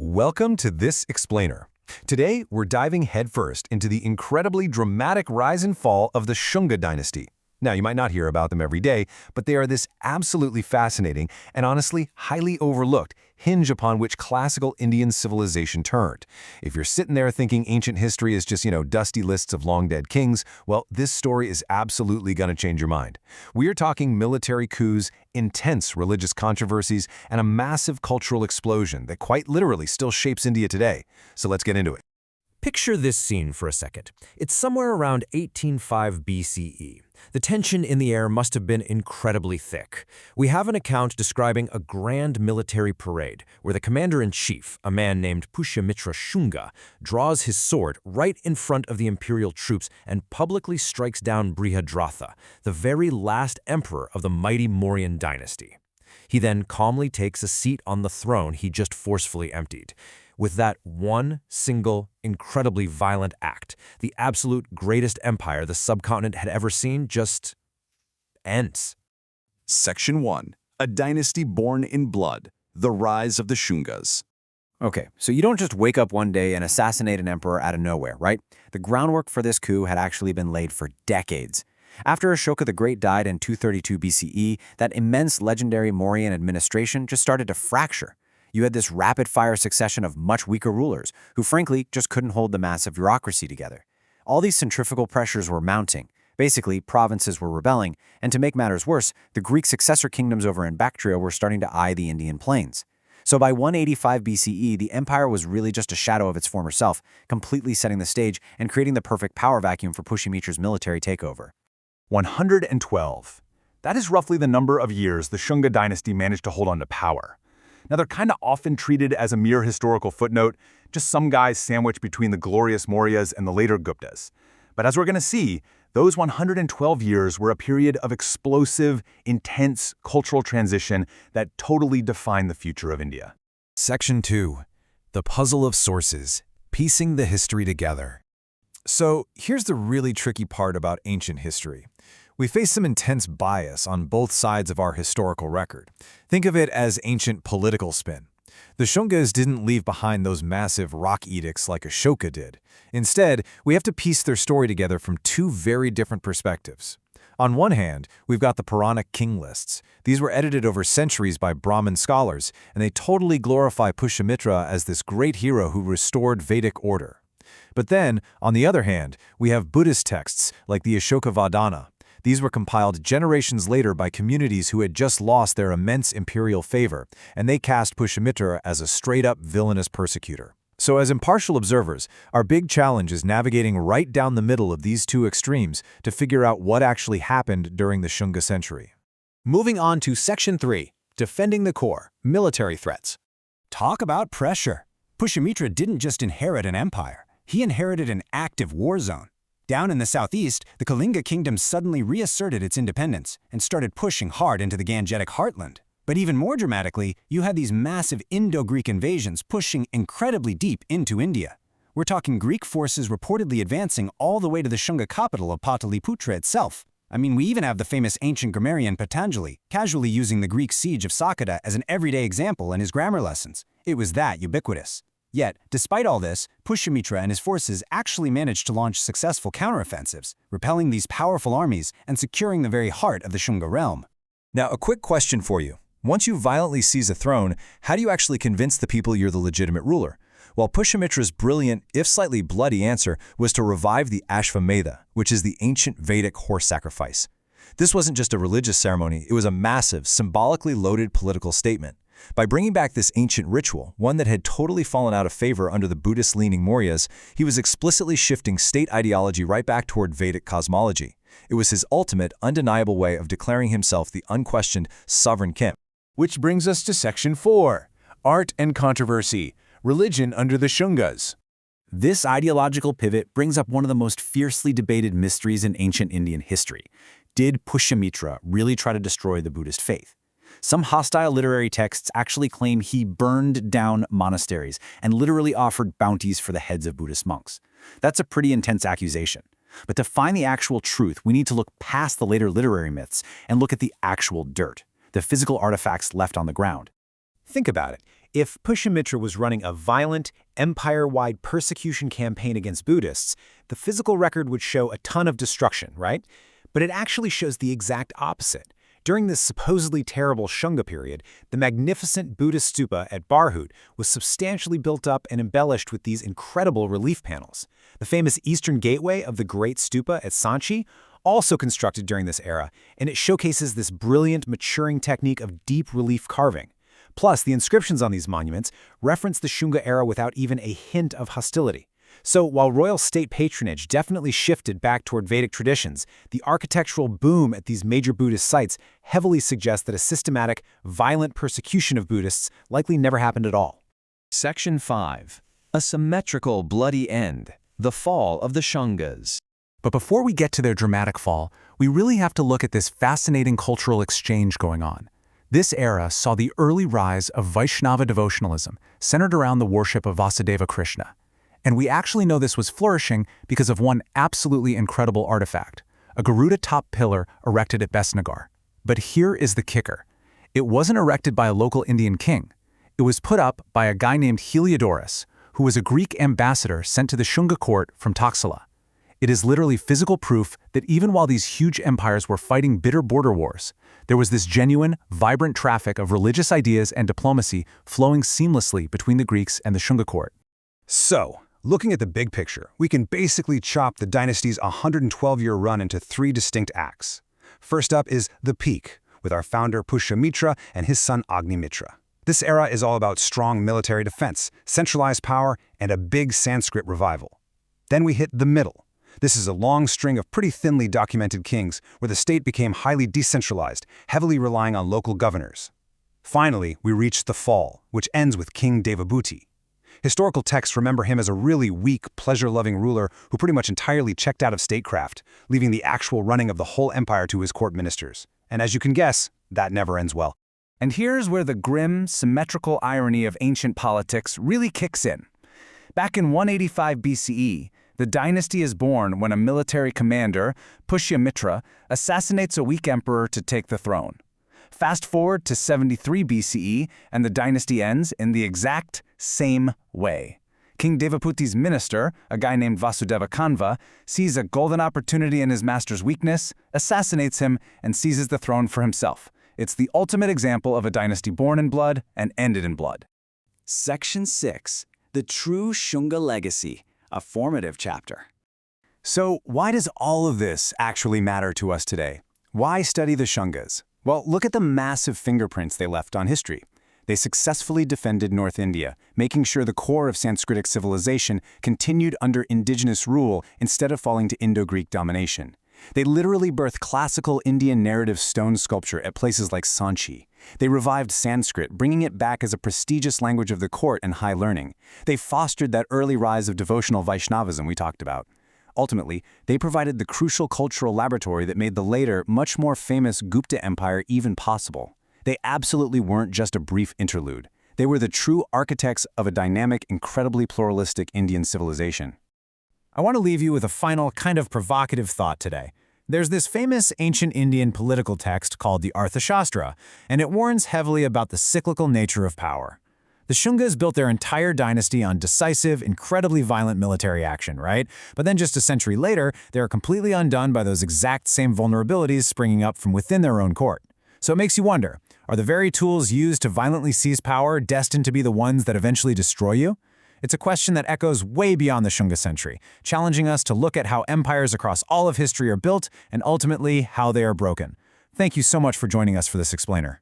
Welcome to this explainer. Today, we're diving headfirst into the incredibly dramatic rise and fall of the Shunga dynasty. Now, you might not hear about them every day, but they are this absolutely fascinating and honestly highly overlooked hinge upon which classical Indian civilization turned. If you're sitting there thinking ancient history is just, dusty lists of long-dead kings, well, this story is absolutely going to change your mind. We're talking military coups, intense religious controversies, and a massive cultural explosion that quite literally still shapes India today. So let's get into it. Picture this scene for a second. It's somewhere around 1805 BCE. The tension in the air must have been incredibly thick. We have an account describing a grand military parade where the commander-in-chief, a man named Pushyamitra Shunga, draws his sword right in front of the imperial troops and publicly strikes down Brihadratha, the very last emperor of the mighty Mauryan dynasty. He then calmly takes a seat on the throne he just forcefully emptied. With that one single, incredibly violent act, the absolute greatest empire the subcontinent had ever seen just ends. Section 1. A dynasty born in blood. The rise of the Shungas. Okay, so you don't just wake up one day and assassinate an emperor out of nowhere, right? The groundwork for this coup had actually been laid for decades. After Ashoka the Great died in 232 BCE, that immense legendary Mauryan administration just started to fracture. You had this rapid-fire succession of much weaker rulers who, frankly, just couldn't hold the massive bureaucracy together. All these centrifugal pressures were mounting. Basically, provinces were rebelling, and to make matters worse, the Greek successor kingdoms over in Bactria were starting to eye the Indian plains. So by 185 BCE, the empire was really just a shadow of its former self, completely setting the stage and creating the perfect power vacuum for Pushyamitra's military takeover. 112. That is roughly the number of years the Shunga dynasty managed to hold on to power. Now, they're kind of often treated as a mere historical footnote, just some guys sandwiched between the glorious Mauryas and the later Guptas. But as we're going to see, those 112 years were a period of explosive, intense cultural transition that totally defined the future of India. Section 2. The Puzzle of Sources, Piecing the History Together. So here's the really tricky part about ancient history. We face some intense bias on both sides of our historical record. Think of it as ancient political spin. The Shungas didn't leave behind those massive rock edicts like Ashoka did. Instead, we have to piece their story together from two very different perspectives. On one hand, we've got the Puranic king lists. These were edited over centuries by Brahmin scholars, and they totally glorify Pushyamitra as this great hero who restored Vedic order. But then, on the other hand, we have Buddhist texts like the Ashoka Vadana. These were compiled generations later by communities who had just lost their immense imperial favor, and they cast Pushyamitra as a straight-up villainous persecutor. So as impartial observers, our big challenge is navigating right down the middle of these two extremes to figure out what actually happened during the Shunga century. Moving on to Section 3, Defending the Core, Military Threats. Talk about pressure. Pushyamitra didn't just inherit an empire. He inherited an active war zone. Down in the southeast, the Kalinga kingdom suddenly reasserted its independence and started pushing hard into the Gangetic heartland. But even more dramatically, you had these massive Indo-Greek invasions pushing incredibly deep into India. We're talking Greek forces reportedly advancing all the way to the Shunga capital of Pataliputra itself. I mean, we even have the famous ancient grammarian Patanjali casually using the Greek siege of Sakata as an everyday example in his grammar lessons. It was that ubiquitous. Yet, despite all this, Pushyamitra and his forces actually managed to launch successful counteroffensives, repelling these powerful armies and securing the very heart of the Shunga realm. Now, a quick question for you. Once you violently seize a throne, how do you actually convince the people you're the legitimate ruler? Well, Pushyamitra's brilliant, if slightly bloody answer was to revive the Ashvamedha, which is the ancient Vedic horse sacrifice. This wasn't just a religious ceremony, it was a massive, symbolically loaded political statement. By bringing back this ancient ritual, one that had totally fallen out of favor under the Buddhist-leaning Mauryas, he was explicitly shifting state ideology right back toward Vedic cosmology. It was his ultimate, undeniable way of declaring himself the unquestioned sovereign king. Which brings us to Section 4. Art and Controversy. Religion under the Shungas. This ideological pivot brings up one of the most fiercely debated mysteries in ancient Indian history. Did Pushyamitra really try to destroy the Buddhist faith? Some hostile literary texts actually claim he burned down monasteries and literally offered bounties for the heads of Buddhist monks. That's a pretty intense accusation. But to find the actual truth, we need to look past the later literary myths and look at the actual dirt, the physical artifacts left on the ground. Think about it. If Pushyamitra was running a violent, empire-wide persecution campaign against Buddhists, the physical record would show a ton of destruction, right? But it actually shows the exact opposite. During this supposedly terrible Shunga period, the magnificent Buddhist stupa at Bharhut was substantially built up and embellished with these incredible relief panels. The famous eastern gateway of the Great Stupa at Sanchi, also constructed during this era, and it showcases this brilliant maturing technique of deep relief carving. Plus, the inscriptions on these monuments reference the Shunga era without even a hint of hostility. So, while royal state patronage definitely shifted back toward Vedic traditions, the architectural boom at these major Buddhist sites heavily suggests that a systematic, violent persecution of Buddhists likely never happened at all. Section 5. A symmetrical bloody end. The fall of the Shungas. But before we get to their dramatic fall, we really have to look at this fascinating cultural exchange going on. This era saw the early rise of Vaishnava devotionalism, centered around the worship of Vasudeva Krishna. And we actually know this was flourishing because of one absolutely incredible artifact, a Garuda-top pillar erected at Besnagar. But here is the kicker. It wasn't erected by a local Indian king. It was put up by a guy named Heliodorus, who was a Greek ambassador sent to the Shunga court from Taxila. It is literally physical proof that even while these huge empires were fighting bitter border wars, there was this genuine, vibrant traffic of religious ideas and diplomacy flowing seamlessly between the Greeks and the Shunga court. So, looking at the big picture, we can basically chop the dynasty's 112-year run into three distinct acts. First up is the peak, with our founder Pushyamitra and his son Agnimitra. This era is all about strong military defense, centralized power, and a big Sanskrit revival. Then we hit the middle. This is a long string of pretty thinly documented kings where the state became highly decentralized, heavily relying on local governors. Finally, we reach the fall, which ends with King Devabhuti. Historical texts remember him as a really weak, pleasure-loving ruler who pretty much entirely checked out of statecraft, leaving the actual running of the whole empire to his court ministers. And as you can guess, that never ends well. And here's where the grim, symmetrical irony of ancient politics really kicks in. Back in 185 BCE, the dynasty is born when a military commander, Pushyamitra, assassinates a weak emperor to take the throne. Fast forward to 73 BCE, and the dynasty ends in the exact same way. King Devabhuti's minister, a guy named Vasudeva Kanva, sees a golden opportunity in his master's weakness, assassinates him, and seizes the throne for himself. It's the ultimate example of a dynasty born in blood and ended in blood. Section 6. The True Shunga Legacy. A formative chapter. So, why does all of this actually matter to us today? Why study the Shungas? Well, look at the massive fingerprints they left on history. They successfully defended North India, making sure the core of Sanskritic civilization continued under indigenous rule instead of falling to Indo-Greek domination. They literally birthed classical Indian narrative stone sculpture at places like Sanchi. They revived Sanskrit, bringing it back as a prestigious language of the court and high learning. They fostered that early rise of devotional Vaishnavism we talked about. Ultimately, they provided the crucial cultural laboratory that made the later, much more famous Gupta Empire even possible. They absolutely weren't just a brief interlude. They were the true architects of a dynamic, incredibly pluralistic Indian civilization. I want to leave you with a final, kind of provocative thought today. There's this famous ancient Indian political text called the Arthashastra, and it warns heavily about the cyclical nature of power. The Shungas built their entire dynasty on decisive, incredibly violent military action, right? But then just a century later, they are completely undone by those exact same vulnerabilities springing up from within their own court. So it makes you wonder, are the very tools used to violently seize power destined to be the ones that eventually destroy you? It's a question that echoes way beyond the Shunga century, challenging us to look at how empires across all of history are built and ultimately how they are broken. Thank you so much for joining us for this explainer.